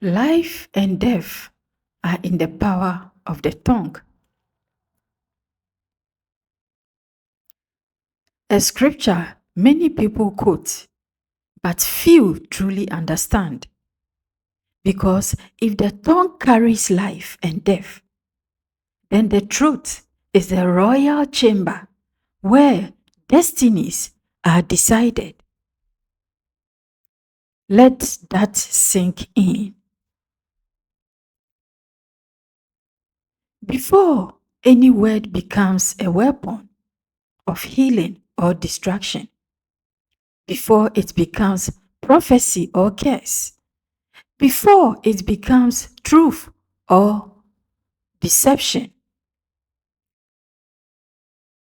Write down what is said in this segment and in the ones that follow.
Life and death are in the power of the tongue. A scripture many people quote, but few truly understand. Because if the tongue carries life and death, then the truth is the royal chamber where destinies are decided. Let that sink in. Before any word becomes a weapon of healing or distraction, before it becomes prophecy or curse, before it becomes truth or deception,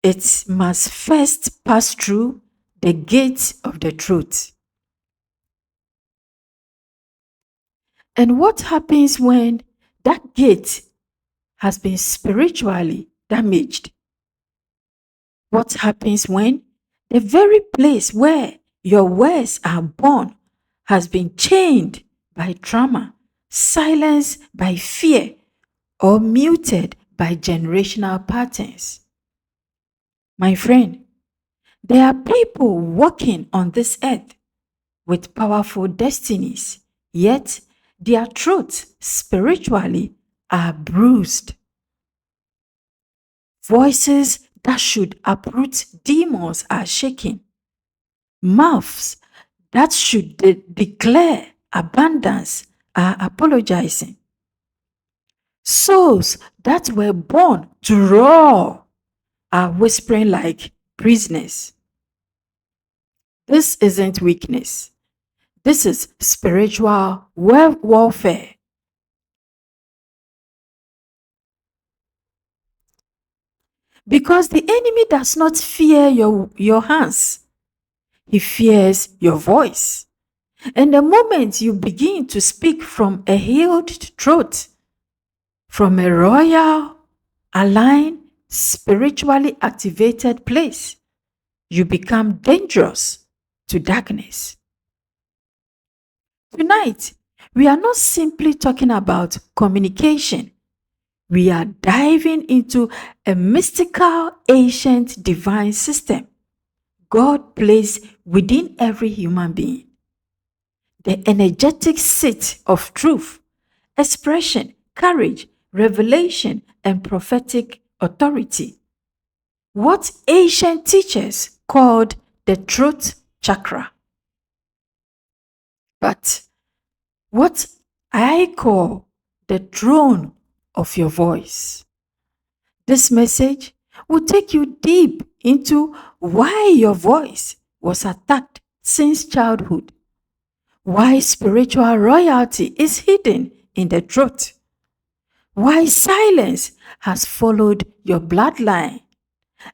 it must first pass through the gate of the truth. And what happens when that gate has been spiritually damaged? What happens when the very place where your words are born has been chained by trauma, silenced by fear, or muted by generational patterns? My friend, there are people walking on this earth with powerful destinies, yet their truths spiritually are bruised. Voices that should uproot demons are shaking. Mouths that should declare abundance are apologizing. Souls that were born to roar are whispering like prisoners. This isn't weakness. This is spiritual warfare. Because the enemy does not fear your hands, he fears your voice. And the moment you begin to speak from a healed throat, from a royal, aligned, spiritually activated place, you become dangerous to darkness. Tonight, we are not simply talking about communication. We are diving into a mystical, ancient, divine system God placed within every human being. The energetic seat of truth, expression, courage, revelation, and prophetic authority. What ancient teachers called the truth chakra. But what I call the throne of your voice. This message will take you deep into why your voice was attacked since childhood, why spiritual royalty is hidden in the truth, why silence has followed your bloodline,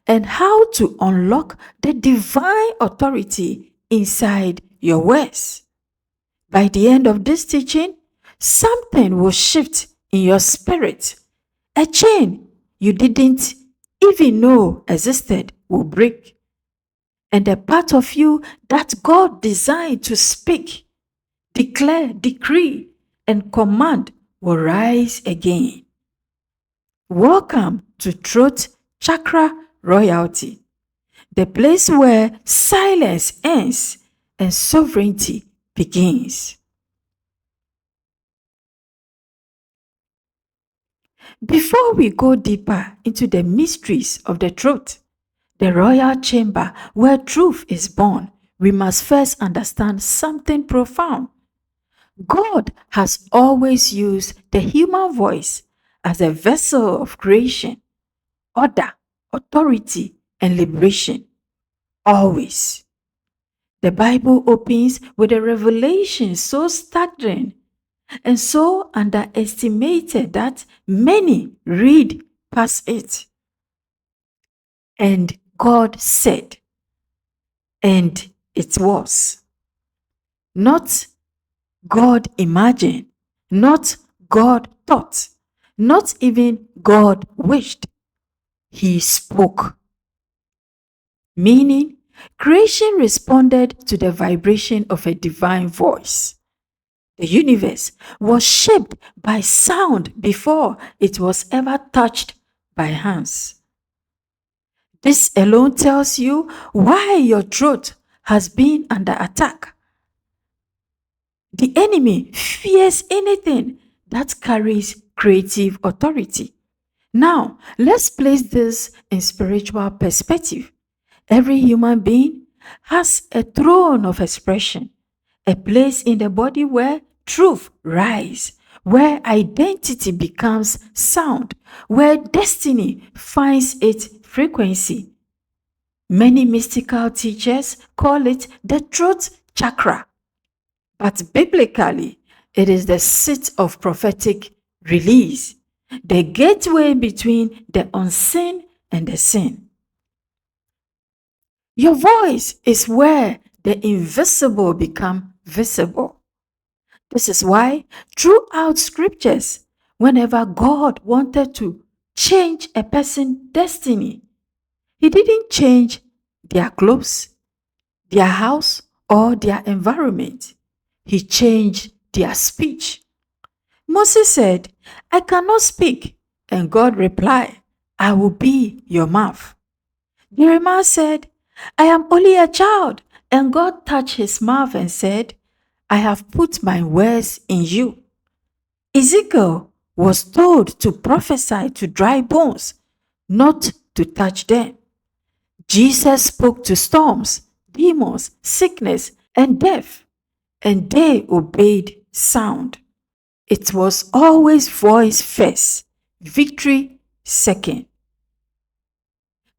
and how to unlock the divine authority inside your words. By the end of this teaching, something will shift in your spirit. A chain you didn't even know existed will break. And the part of you that God designed to speak, declare, decree, and command will rise again. Welcome to Truth Chakra Royalty, the place where silence ends and sovereignty begins. Before we go deeper into the mysteries of the truth, the royal chamber where truth is born, we must first understand something profound. God has always used the human voice as a vessel of creation, order, authority, and liberation. Always. The Bible opens with a revelation so staggering and so underestimated that many read past it. And God said, and it was. Not God imagined, not God thought, not even God wished. He spoke. Meaning, creation responded to the vibration of a divine voice. The universe was shaped by sound before it was ever touched by hands. This alone tells you why your throat has been under attack. The enemy fears anything that carries creative authority. Now, let's place this in spiritual perspective. Every human being has a throne of expression, a place in the body where truth rises, where identity becomes sound, where destiny finds its frequency. Many mystical teachers call it the throat chakra, but biblically, it is the seat of prophetic release, the gateway between the unseen and the seen. Your voice is where the invisible become visible. This is why throughout scriptures, whenever God wanted to change a person's destiny, he didn't change their clothes, their house, or their environment. He changed their speech. Moses said, I cannot speak. And God replied, I will be your mouth. Jeremiah said, I am only a child. And God touched his mouth and said, I have put my words in you. Ezekiel was told to prophesy to dry bones, not to touch them. Jesus spoke to storms, demons, sickness, and death, and they obeyed sound. It was always voice first, victory second.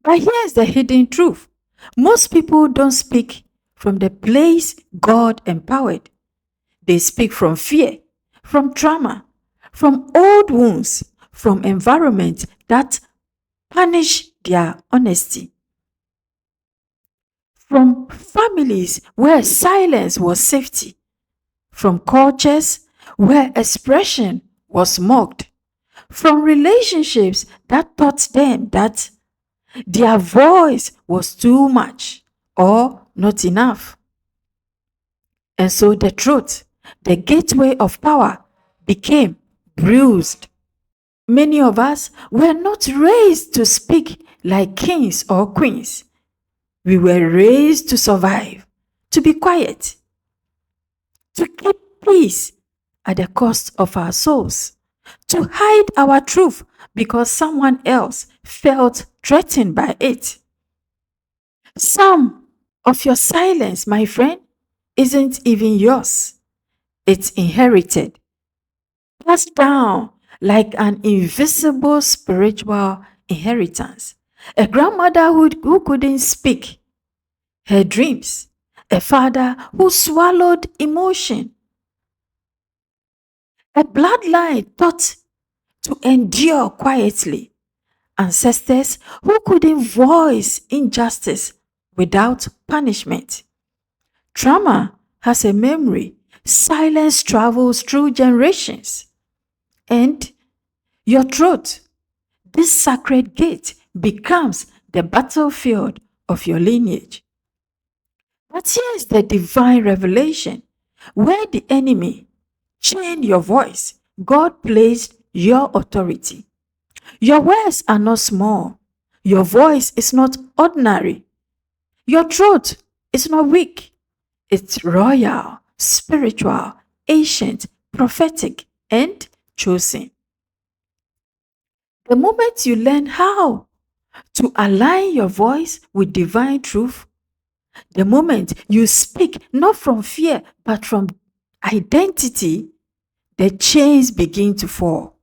But here's the hidden truth. Most people don't speak from the place God empowered. They speak from fear, from trauma, from old wounds, from environment that punish their honesty, from families where silence was safety, from cultures where expression was mocked, from relationships that taught them that their voice was too much or not enough. And so the truth, the gateway of power, became bruised. Many of us were not raised to speak like kings or queens. We were raised to survive, to be quiet, to keep peace at the cost of our souls, to hide our truth because someone else felt threatened by it. Some of your silence, my friend, isn't even yours. It's inherited, passed down like an invisible spiritual inheritance. A grandmother who couldn't speak her dreams, a father who swallowed emotion, a bloodline taught to endure quietly, ancestors who couldn't voice injustice without punishment. Trauma has a memory. Silence travels through generations. And your throat, this sacred gate, becomes the battlefield of your lineage. But here's the divine revelation. Where the enemy chained your voice, God placed your authority. Your words are not small. Your voice is not ordinary. Your throat is not weak. It's royal, spiritual, ancient, prophetic, and chosen. The moment you learn how to align your voice with divine truth, the moment you speak not from fear but from identity, the chains begin to fall.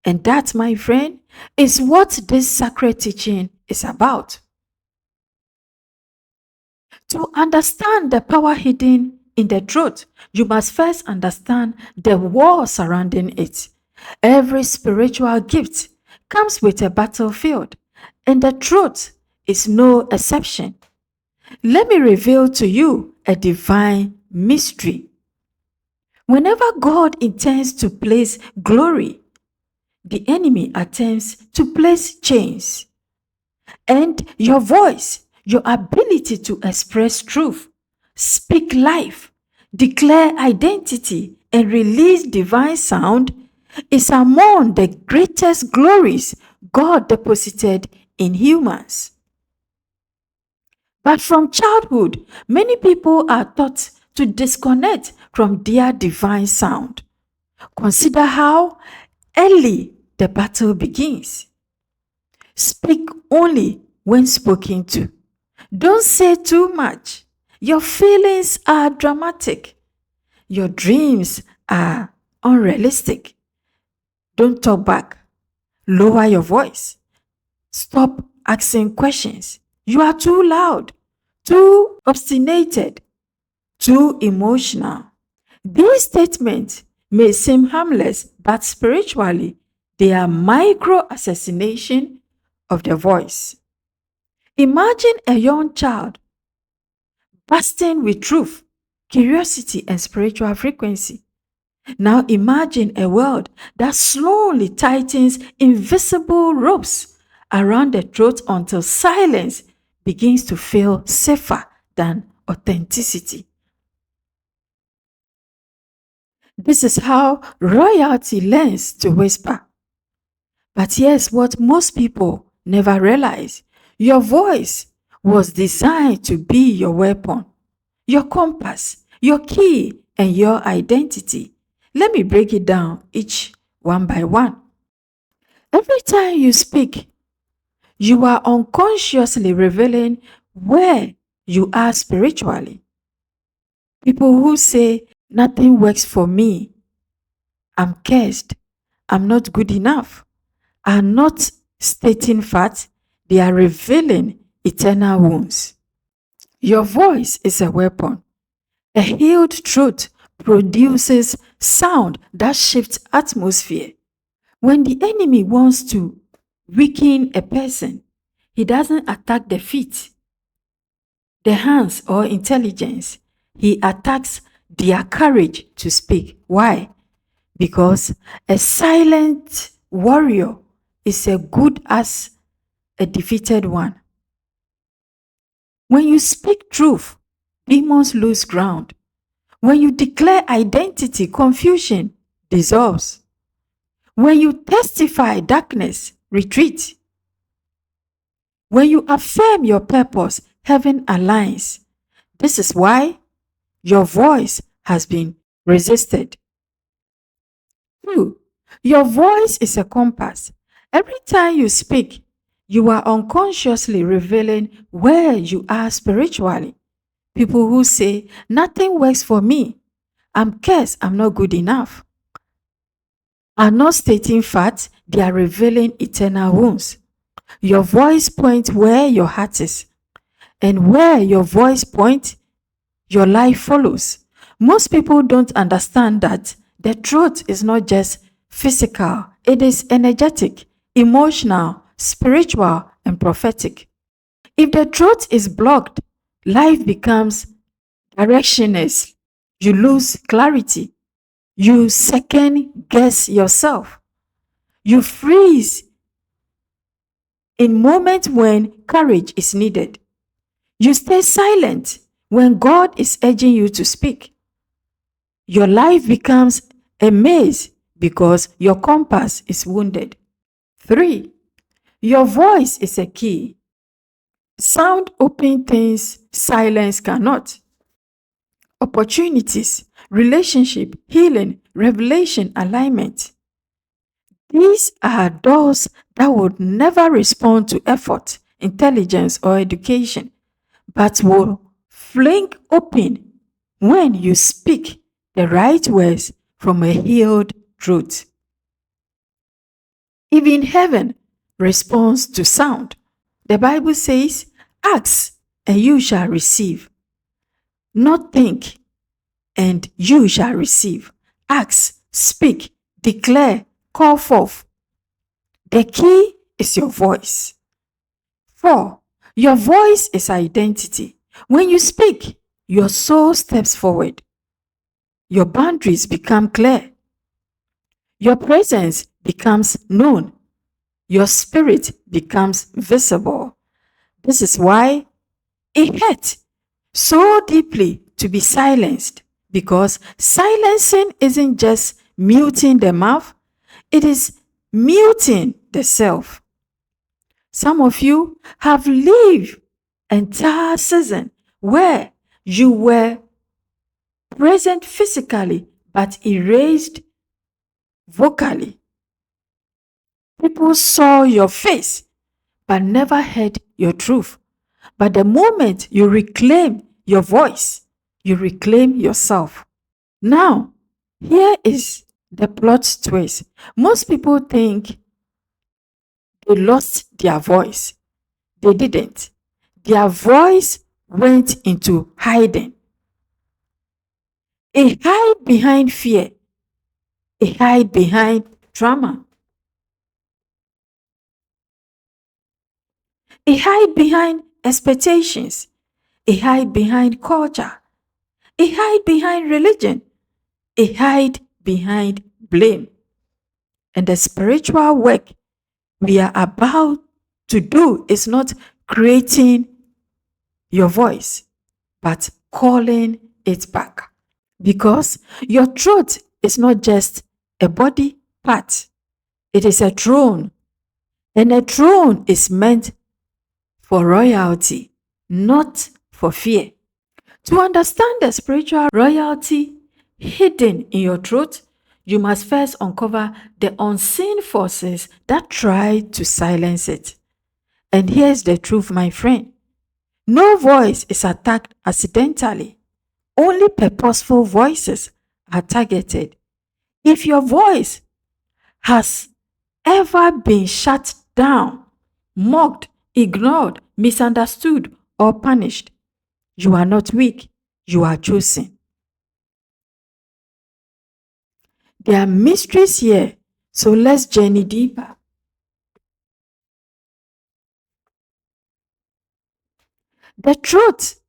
And that, my friend, is what this sacred teaching is about. To understand the power hidden in the truth, you must first understand the war surrounding it. Every spiritual gift comes with a battlefield, and the truth is no exception. Let me reveal to you a divine mystery. Whenever God intends to place glory, the enemy attempts to place chains. And your voice, your ability to express truth, speak life, declare identity, and release divine sound is among the greatest glories God deposited in humans. But from childhood, many people are taught to disconnect from their divine sound. Consider how early the battle begins. Speak only when spoken to. Don't say too much. Your feelings are dramatic. Your dreams are unrealistic. Don't talk back. Lower your voice. Stop asking questions. You are too loud, too obstinate, too emotional. These statements may seem harmless, but spiritually, they are micro assassination of the voice. Imagine a young child bursting with truth, curiosity, and spiritual frequency. Now imagine a world that slowly tightens invisible ropes around the throat until silence begins to feel safer than authenticity. This is how royalty learns to whisper. But here's what most people never realize: your voice was designed to be your weapon, your compass, your key, and your identity. Let me break it down each one by one. Every time you speak, you are unconsciously revealing where you are spiritually. People who say, "Nothing works for me, I'm cursed, I'm not good enough," are not stating facts, they are revealing eternal wounds. Your voice is a weapon. A healed truth produces sound that shifts atmosphere. When the enemy wants to weaken a person, he doesn't attack the feet, the hands, or intelligence. He attacks their courage to speak. Why? Because a silent warrior is as good as a defeated one. When you speak truth, demons lose ground. When you declare identity, confusion dissolves. When you testify, darkness retreats. When you affirm your purpose, heaven aligns. This is why your voice has been resisted. 2. Your voice is a compass. Every time you speak, you are unconsciously revealing where you are spiritually. People who say, "Nothing works for me, I'm cursed, I'm not good enough," are not stating facts, they are revealing eternal wounds. Your voice points where your heart is, and where your voice points, your life follows. Most people don't understand that the truth is not just physical, it is energetic, emotional, spiritual, and prophetic. If the truth is blocked, life becomes directionless. You lose clarity. You second guess yourself. You freeze in moments when courage is needed. You stay silent when God is urging you to speak. Your life becomes a maze because your compass is wounded. 3. Your voice is a key. Sound opens things silence cannot. Opportunities, relationship, healing, revelation, alignment. These are doors that would never respond to effort, intelligence, or education, but will fling open when you speak the right words from a healed truth. Even heaven responds to sound. The Bible says, "Ask and you shall receive." Not think and you shall receive. Ask, speak, declare, call forth. The key is your voice. 4. Your voice is identity. When you speak, your soul steps forward. Your boundaries become clear. Your presence becomes known. Your spirit becomes visible. This is why it hurts so deeply to be silenced, Because silencing isn't just muting the mouth, it is muting the self. Some of you have lived entire season where you were present physically but erased vocally. People saw your face but never heard your truth. But the moment you reclaim your voice, you reclaim yourself. Now, here is the plot twist. Most people think they lost their voice. They didn't. Their voice went into hiding. A hide behind fear, a hide behind trauma, a hide behind expectations, a hide behind culture, a hide behind religion, a hide behind blame. And the spiritual work we are about to do is not creating your voice, but calling it back. Because your throat is not just a body part, it is a throne. And a throne is meant for royalty, not for fear. To understand the spiritual royalty hidden in your throat, you must first uncover the unseen forces that try to silence it. And here's the truth, my friend. No voice is attacked accidentally. Only purposeful voices are targeted. If your voice has ever been shut down, mocked, ignored, misunderstood, or punished, you are not weak, you are chosen. There are mysteries here, so let's journey deeper. The truth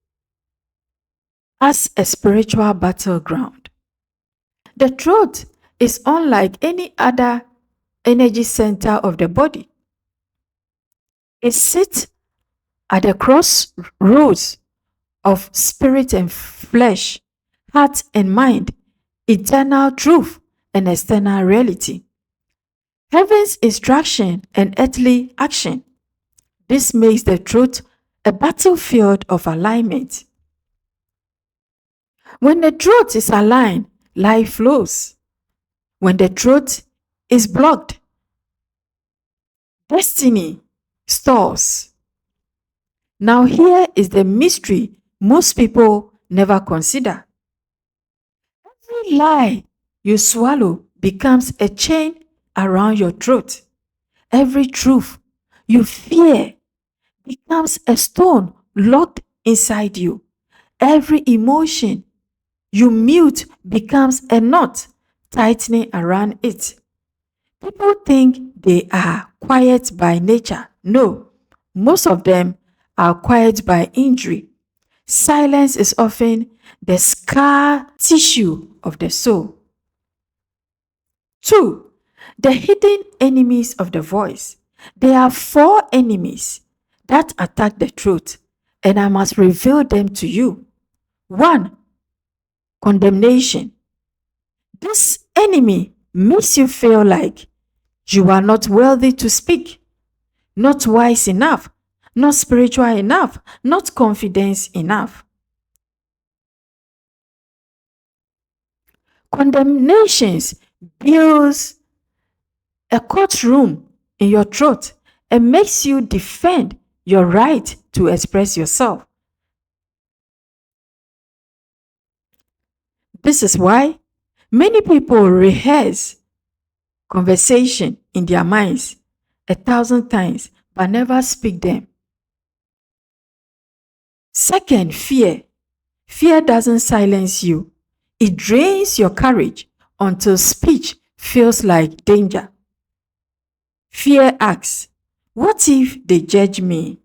as a spiritual battleground. The throat is unlike any other energy center of the body. It sits at the crossroads of spirit and flesh, heart and mind, eternal truth and external reality, heaven's instruction and earthly action. This makes the throat a battlefield of alignment. When the throat is aligned, life flows. When the throat is blocked, destiny stalls. Now, here is the mystery most people never consider. Every lie you swallow becomes a chain around your throat. Every truth you fear becomes a stone locked inside you. Every emotion you mute becomes a knot tightening around it. People think they are quiet by nature. No, most of them are quiet by injury. Silence is often the scar tissue of the soul. 2. The hidden enemies of the voice. There are 4 enemies that attack the truth, and I must reveal them to you. 1. Condemnation. This enemy makes you feel like you are not worthy to speak, not wise enough, not spiritual enough, not confident enough. Condemnations builds a courtroom in your throat and makes you defend your right to express yourself. This is why many people rehearse conversation in their minds 1,000 times but never speak them. Second, fear. Fear doesn't silence you. It drains your courage until speech feels like danger. Fear asks, what if they judge me?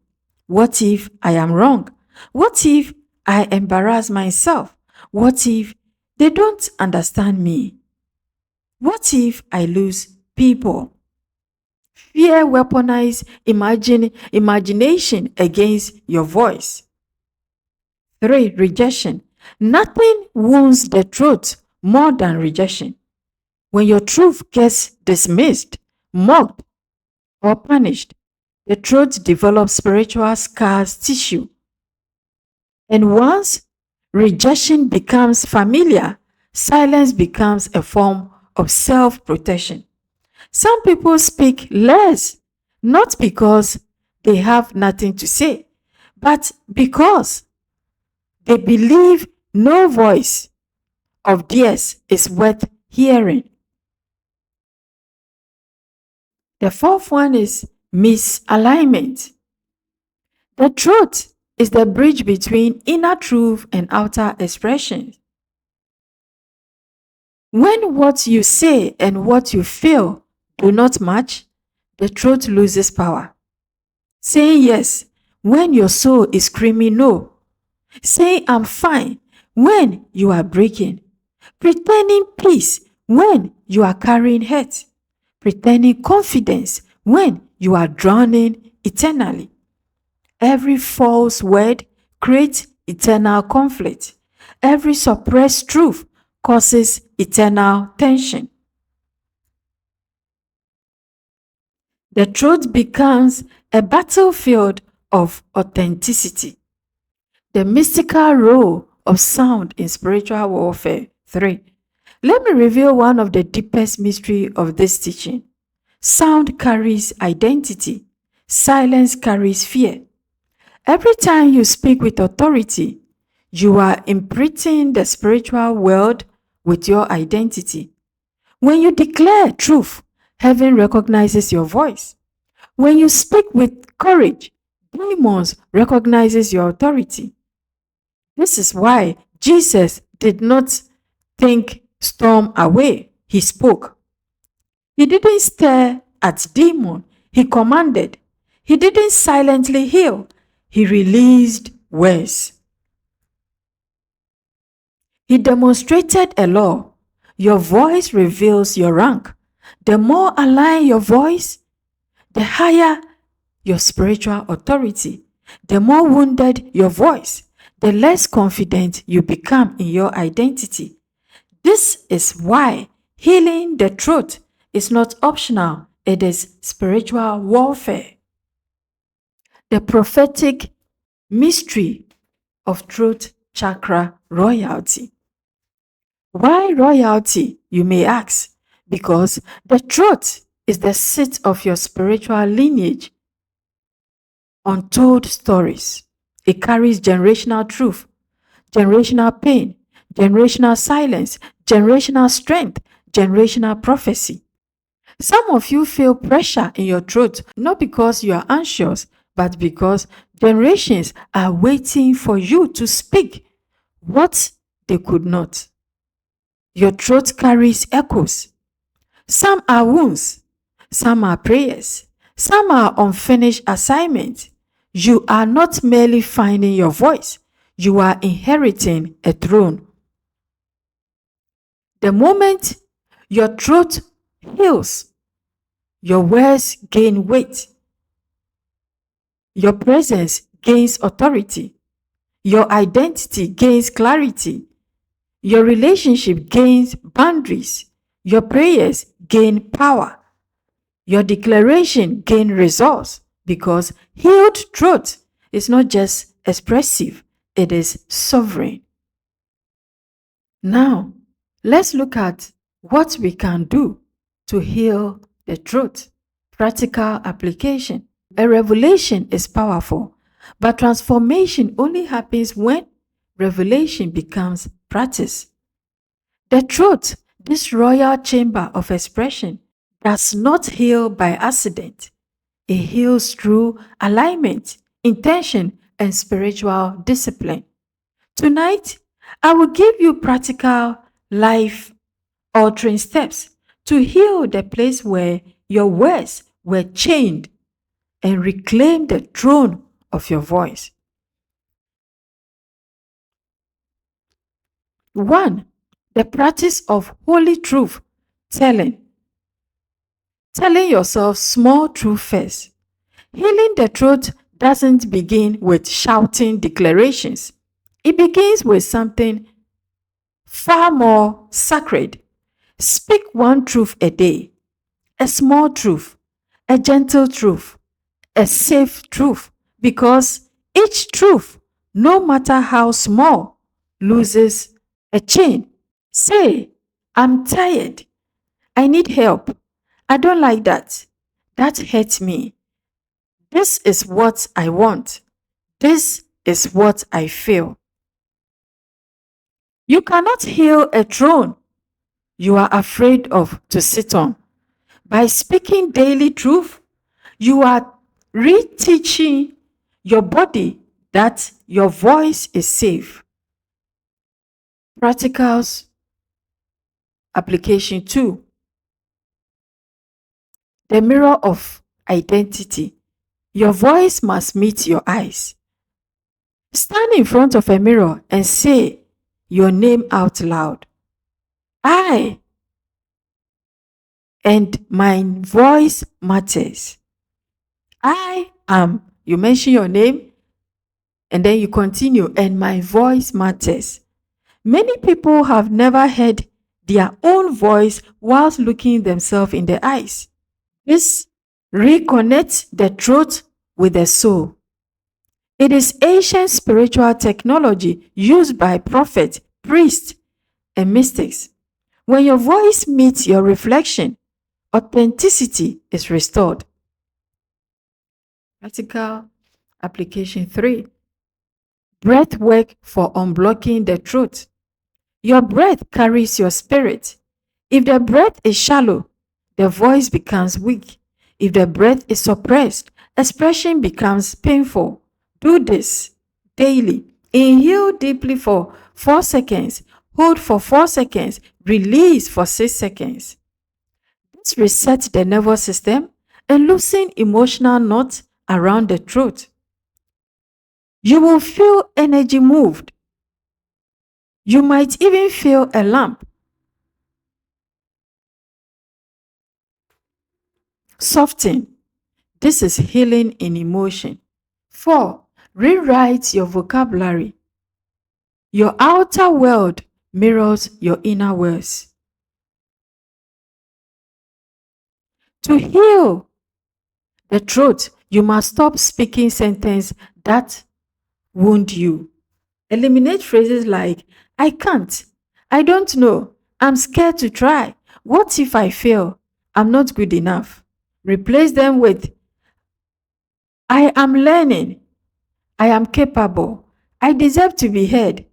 What if I am wrong? What if I embarrass myself? What if they don't understand me? What if I lose people? Fear weaponizes imagination against your voice. 3. Rejection. Nothing wounds the truth more than rejection. When your truth gets dismissed, mocked, or punished, the truth develops spiritual scars tissue. And once rejection becomes familiar, silence becomes a form of self protection. Some people speak less, not because they have nothing to say, but because they believe no voice of theirs is worth hearing. The fourth one is misalignment. The truth is the bridge between inner truth and outer expression. When what you say and what you feel do not match, the truth loses power. Saying yes when your soul is screaming no. Saying I'm fine when you are breaking. Pretending peace when you are carrying hurt. Pretending confidence when you are drowning eternally. Every false word creates eternal conflict. Every suppressed truth causes eternal tension. The truth becomes a battlefield of authenticity. The mystical role of sound in spiritual warfare. 3. Let me reveal one of the deepest mystery of this teaching. Sound carries identity. Silence carries fear. Every time you speak with authority, you are imprinting the spiritual world with your identity. When you declare truth, heaven recognizes your voice. When you speak with courage, demons recognizes your authority. This is why Jesus did not think storm away. He spoke. He didn't stare at demon. He commanded. He didn't silently heal. He released words. He demonstrated a law. Your voice reveals your rank. The more aligned your voice, the higher your spiritual authority. The more wounded your voice, the less confident you become in your identity. This is why healing the truth is not optional. It is spiritual warfare. The prophetic mystery of truth chakra royalty. Why royalty, you may ask? Because the truth is the seat of your spiritual lineage. Untold stories. It carries generational truth, generational pain, generational silence, generational strength, generational prophecy. Some of you feel pressure in your throat, not because you are anxious, but because generations are waiting for you to speak what they could not. Your throat carries echoes. Some are wounds, some are prayers, some are unfinished assignments. You are not merely finding your voice, you are inheriting a throne. The moment your throat heals, your words gain weight. Your presence gains authority. Your identity gains clarity. Your relationship gains boundaries. Your prayers gain power. Your declaration gain results, because healed truth is not just expressive, it is sovereign. Now, let's look at what we can do to heal the truth. Practical application. A revelation is powerful, but transformation only happens when revelation becomes practice. The truth, this royal chamber of expression, does not heal by accident. It heals through alignment, intention, and spiritual discipline. Tonight, I will give you practical life altering steps to heal the place where your words were chained and reclaim the throne of your voice. 1. The practice of holy truth telling. Telling yourself small truth first. Healing the truth doesn't begin with shouting declarations. It begins with something far more sacred. Speak one truth a day, a small truth, a gentle truth, a safe truth, because each truth, no matter how small, loses a chain. Say, I'm tired. I need help. I don't like that. That hurts me. This is what I want. This is what I feel. You cannot heal a throne you are afraid of to sit on. By speaking daily truth, you are reteaching your body that your voice is safe. Practicals application 2. The mirror of identity. Your voice must meet your eyes. Stand in front of a mirror and say your name out loud. I and my voice matters. I am. You mention your name and then you continue, and my voice matters. Many people have never heard their own voice whilst looking themselves in the eyes. This reconnects the throat with the soul. It is ancient spiritual technology used by prophets, priests, and mystics. When your voice meets your reflection, authenticity is restored. Practical application 3. Breath work for unblocking the throat. Your breath carries your spirit. If the breath is shallow, the voice becomes weak. If the breath is suppressed, expression becomes painful. Do this daily. Inhale deeply for 4 seconds. Hold for 4 seconds. Release for 6 seconds. This resets the nervous system and loosens emotional knots around the throat. You will feel energy moved. You might even feel a lump. Soften. This is healing in emotion. 4. Rewrite your vocabulary. Your outer world mirrors your inner words. To heal the throat, you must stop speaking sentences that wound you. Eliminate phrases like, I can't, I don't know, I'm scared to try, what if I fail, I'm not good enough. Replace them with, I am learning, I am capable, I deserve to be heard,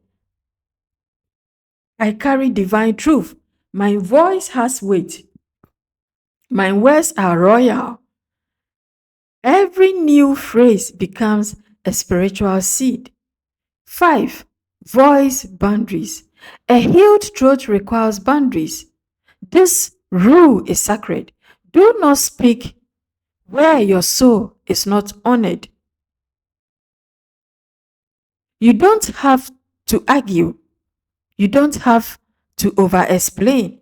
I carry divine truth, my voice has weight, my words are royal. Every new phrase becomes a spiritual seed. 5. Voice boundaries. A healed throat requires boundaries. This rule is sacred. Do not speak where your soul is not honored. You don't have to argue. You don't have to over-explain.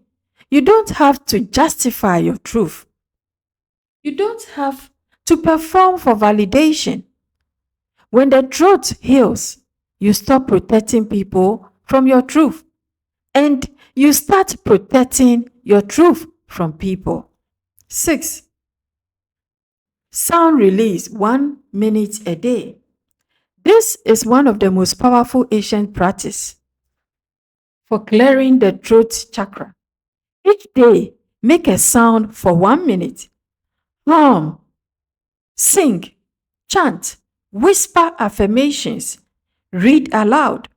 You don't have to justify your truth. You don't have to perform for validation. When the truth heals, you stop protecting people from your truth and you start protecting your truth from people. 6. Sound release 1 minute a day. This is one of the most powerful ancient practices for clearing the throat chakra. Each day, make a sound for 1 minute. Hum, sing, chant, whisper affirmations, read aloud,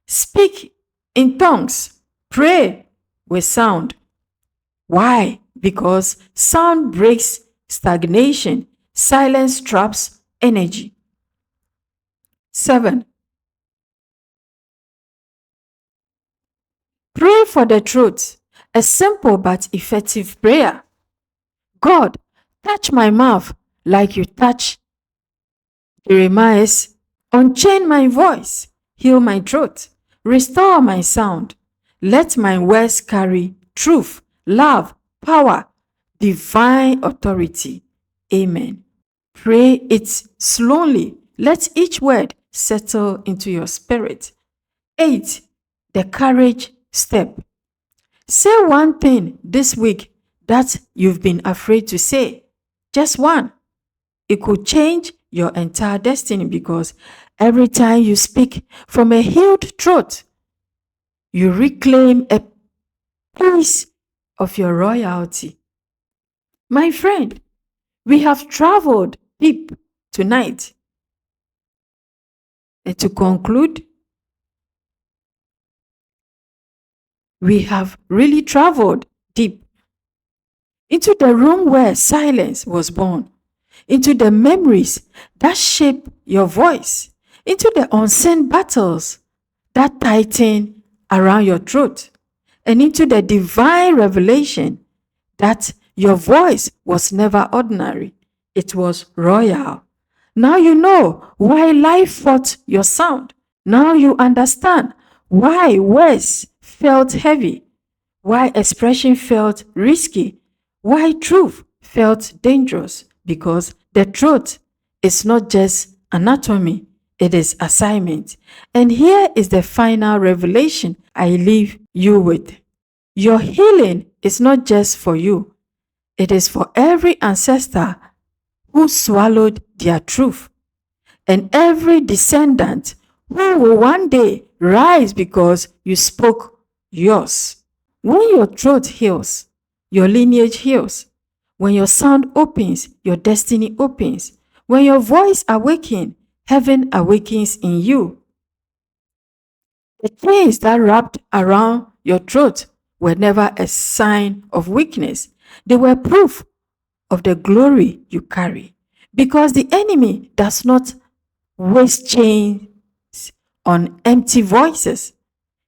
speak in tongues, pray with sound. Why? Because sound breaks stagnation, silence traps energy. 7. Pray for the truth. A simple but effective prayer. God, touch my mouth like you touch Jeremiah's. Unchain my voice. Heal my throat. Restore my sound. Let my words carry truth, love, power, divine authority. Amen. Pray it slowly. Let each word settle into your spirit. 8. The courage step. Say one thing this week that you've been afraid to say. Just one. It could change your entire destiny, because every time you speak from a healed throat, you reclaim a piece of your royalty. My friend, we have traveled deep tonight. And to conclude, we have really traveled deep into the room where silence was born, into the memories that shape your voice, into the unseen battles that tighten around your throat, and into the divine revelation that your voice was never ordinary, it was royal. Now you know why life fought your sound. Now you understand why words felt heavy, why expression felt risky, why truth felt dangerous. Because the truth is not just anatomy, it is assignment. And here is the final revelation I leave you with. Your healing is not just for you, it is for every ancestor who swallowed their truth, and every descendant who will one day rise because you spoke yours. When your throat heals, your lineage heals. When your sound opens, your destiny opens. When your voice awakens, heaven awakens in you. The chains that wrapped around your throat were never a sign of weakness. They were proof of the glory you carry. Because the enemy does not waste chains on empty voices.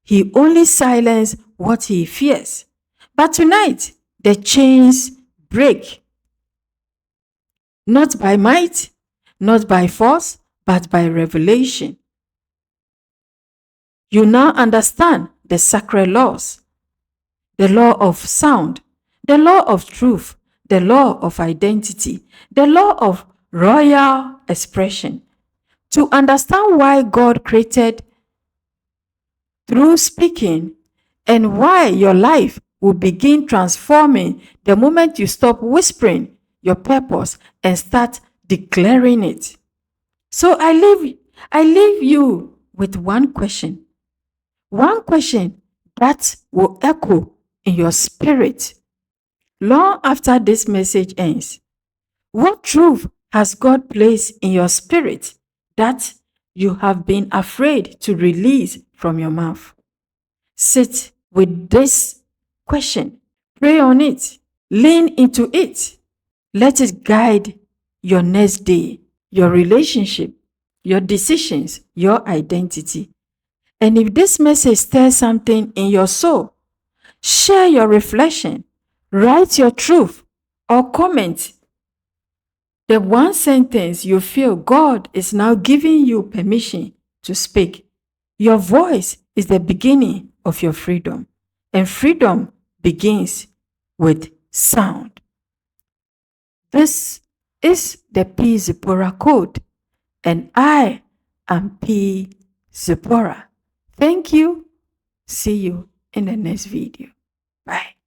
He only silences what he fears. But tonight, the chains break. Not by might, not by force, but by revelation. You now understand the sacred laws, the law of sound, the law of truth, the law of identity, the law of royal expression. To understand why God created through speaking, and why your life will begin transforming the moment you stop whispering your purpose and start declaring it. So I leave you with one question that will echo in your spirit long after this message ends. What truth has God placed in your spirit that you have been afraid to release from your mouth? Sit with this question. Pray on it. Lean into it. Let it guide your next day, your relationship, your decisions, your identity. And if this message stirs something in your soul, share your reflection, write your truth, or comment the one sentence you feel God is now giving you permission to speak. Your voice is the beginning of your freedom, and freedom begins with sound. This is the ThePZipporahcode, and I am TheZipporah. Thank you. See you in the next video. Bye.